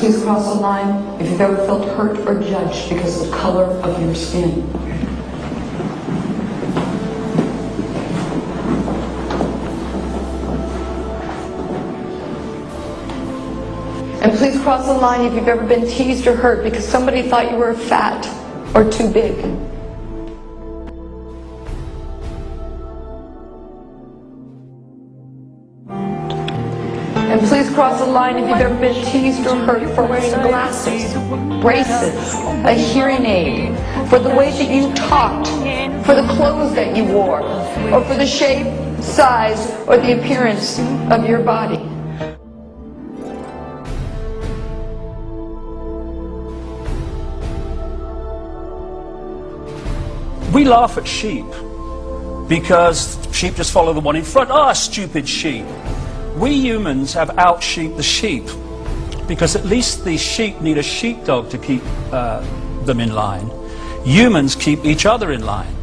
please cross the line if you've ever felt hurt or judged because of the color of your skin. And please cross the line if you've ever been teased or hurt because somebody thought you were fat or too big. And please cross the line if you've ever been teased or hurt for wearing glasses, braces, a hearing aid, for the way that you talked, for the clothes that you wore, or for the shape, size, or the appearance of your body. We laugh at sheep because sheep just follow the one in front. Ah, stupid sheep. We humans have out-sheeped the sheep because at least the sheep need a sheepdog to keep them in line. Humans keep each other in line.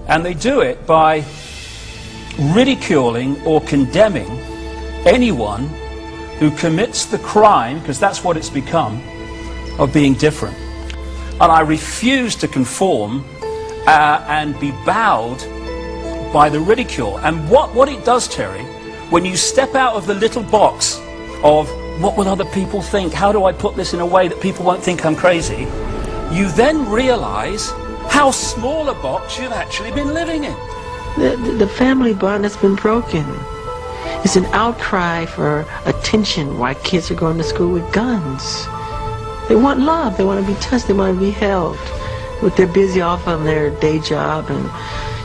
And they do it by ridiculing or condemning anyone who commits the crime, because that's what it's become, of being different. And I refuse to conform and be bowed by the ridicule. And what it does, Terry, when you step out of the little box of what will other people think, how do I put this in a way that people won't think I'm crazy, you then realize how small a box you've actually been living in. The family bond has been broken. It's an outcry for attention why kids are going to school with guns. They want love, they want to be touched, they want to be held. But they're busy off on their day job and,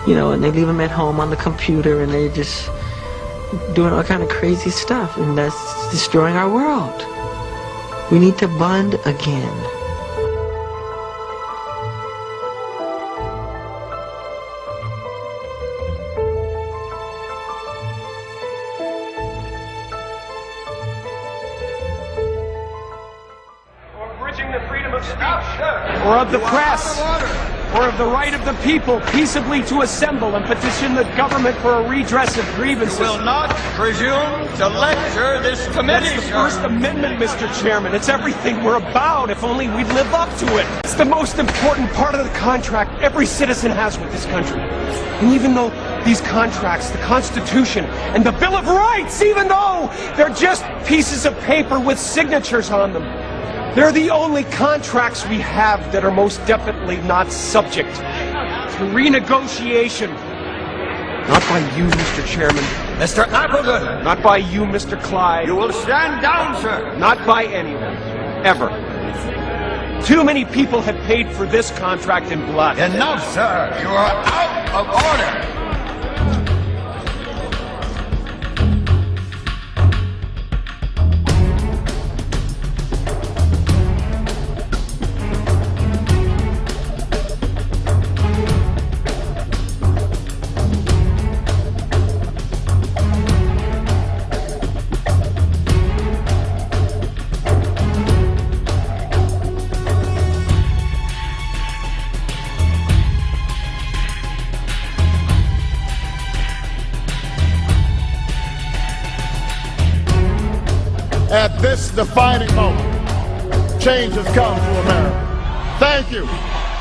you know, and they leave them at home on the computer and they're just doing all kind of crazy stuff, and that's destroying our world. We need to bond again. Or bridging the freedom of speech, or of the press, or of the right of the people peaceably to assemble and petition the government for a redress of grievances. You will not presume to lecture this committee, That's the First Amendment, Mr. Chairman. It's everything we're about, if only we'd live up to it. It's the most important part of the contract every citizen has with this country. And even though these contracts, the Constitution, and the Bill of Rights, even though they're just pieces of paper with signatures on them, they're the only contracts we have that are most definitely not subject to renegotiation. Not by you, Mr. Chairman. Mr. Appleton. Not by you, Mr. Clyde. You will stand down, sir. Not by anyone. Ever. Too many people have paid for this contract in blood. Enough, sir. You are out of order. At this defining moment, change has come to America. Thank you.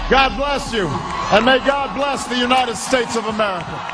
God bless you. And may God bless the United States of America.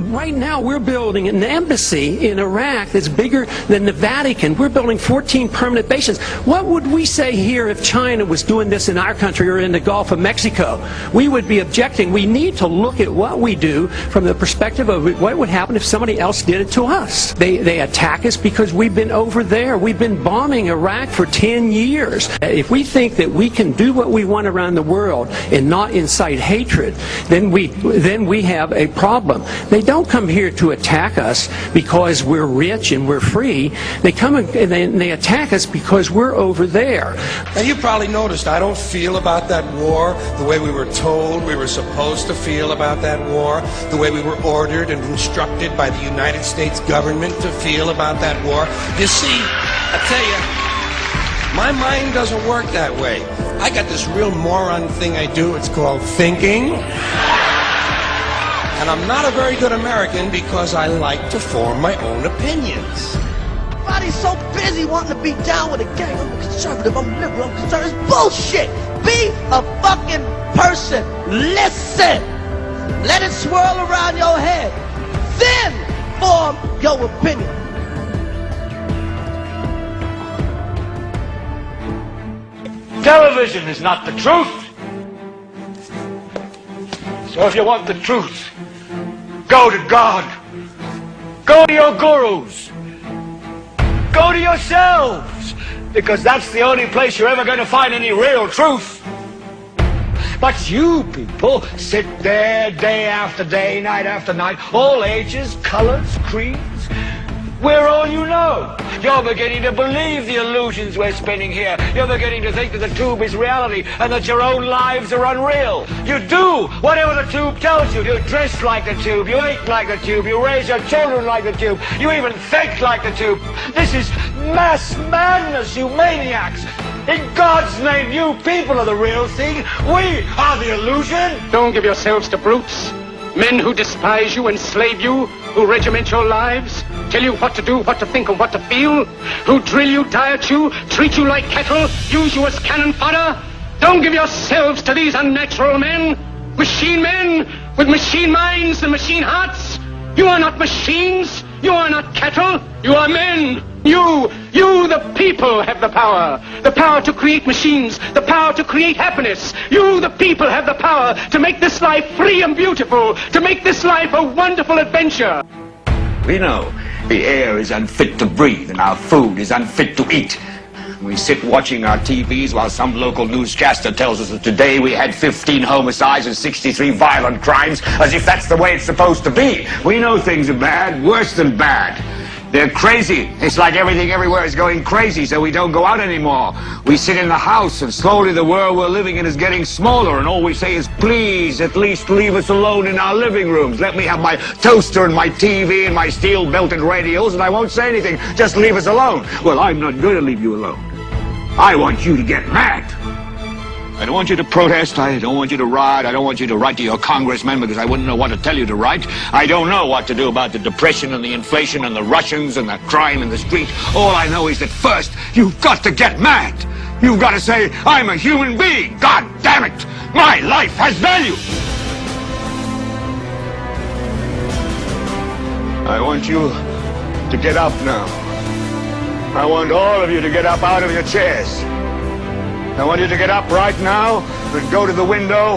Right now, we're building an embassy in Iraq that's bigger than the Vatican. We're building 14 permanent bases. What would we say here if China was doing this in our country or in the Gulf of Mexico? We would be objecting. We need to look at what we do from the perspective of what would happen if somebody else did it to us. They attack us because we've been over there. We've been bombing Iraq for 10 years. If we think that we can do what we want around the world and not incite hatred, then we have a problem. They don't come here to attack us because we're rich and we're free. They come and they attack us because we're over there. And you probably noticed I don't feel about that war the way we were told we were supposed to feel about that war, the way we were ordered and instructed by the United States government to feel about that war. You see, I tell you, My mind doesn't work that way. I got this real moron thing I do. It's called thinking. And I'm not a very good American because I like to form my own opinions. Everybody's so busy wanting to be down with a gang. I'm a conservative, I'm a liberal, I'm concerned. It's bullshit. Be a fucking person. Listen. Let it swirl around your head. Then form your opinion. Television is not the truth. So if you want the truth, go to God. Go to your gurus. Go to yourselves. Because that's the only place you're ever going to find any real truth. But you people sit there day after day, night after night, all ages, colors, creeds. We're all you know. You're beginning to believe the illusions we're spinning here. You're beginning to think that the tube is reality and that your own lives are unreal. You do whatever the tube tells you. You dress like the tube. You eat like the tube. You raise your children like the tube. You even think like the tube. This is mass madness, you maniacs. In God's name, you people are the real thing. We are the illusion. Don't give yourselves to brutes. Men who despise you, enslave you, who regiment your lives, tell you what to do, what to think, and what to feel, who drill you, diet you, treat you like cattle, use you as cannon fodder. Don't give yourselves to these unnatural men with machine minds and machine hearts. You are not machines. You are not cattle. You are men. You, the people, have the power to create machines, the power to create happiness. You, the people, have the power to make this life free and beautiful, to make this life a wonderful adventure. We know the air is unfit to breathe and our food is unfit to eat. We sit watching our TVs while some local newscaster tells us that today we had 15 homicides and 63 violent crimes, as if that's the way it's supposed to be. We know things are bad, worse than bad. They're crazy. It's like everything everywhere is going crazy, so we don't go out anymore. We sit in the house, and slowly the world we're living in is getting smaller, and all we say is, please, at least leave us alone in our living rooms. Let me have my toaster and my TV and my steel-belted radios, and I won't say anything. Just leave us alone. Well, I'm not going to leave you alone. I want you to get mad. I don't want you to protest. I don't want you to riot. I don't want you to write to your congressman because I wouldn't know what to tell you to write. I don't know what to do about the depression and the inflation and the Russians and the crime in the street. All I know is that first, you've got to get mad. You've got to say, I'm a human being. God damn it. My life has value. I want you to get up now. I want all of you to get up out of your chairs. I want you to get up right now and go to the window,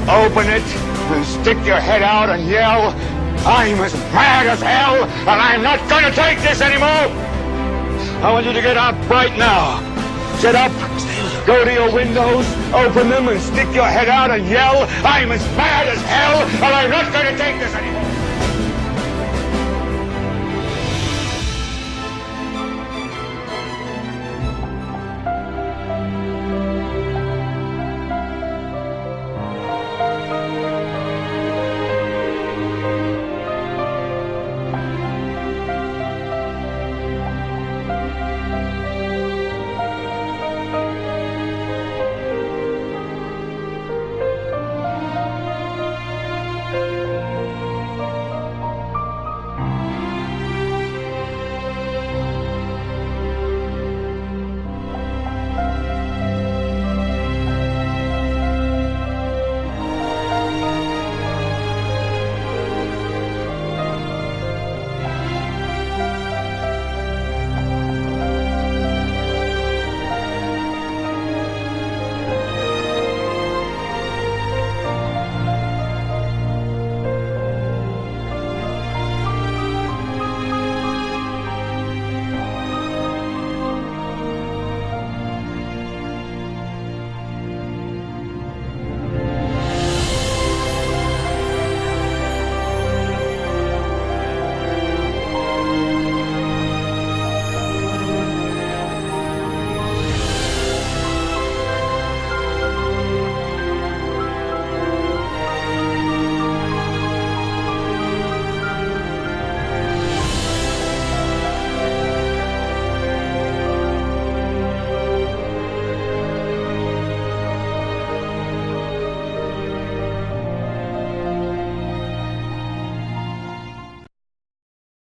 open it, and stick your head out and yell, I'm as mad as hell, and I'm not going to take this anymore. I want you to get up right now. Get up, go to your windows, open them, and stick your head out and yell, I'm as mad as hell, and I'm not going to take this anymore.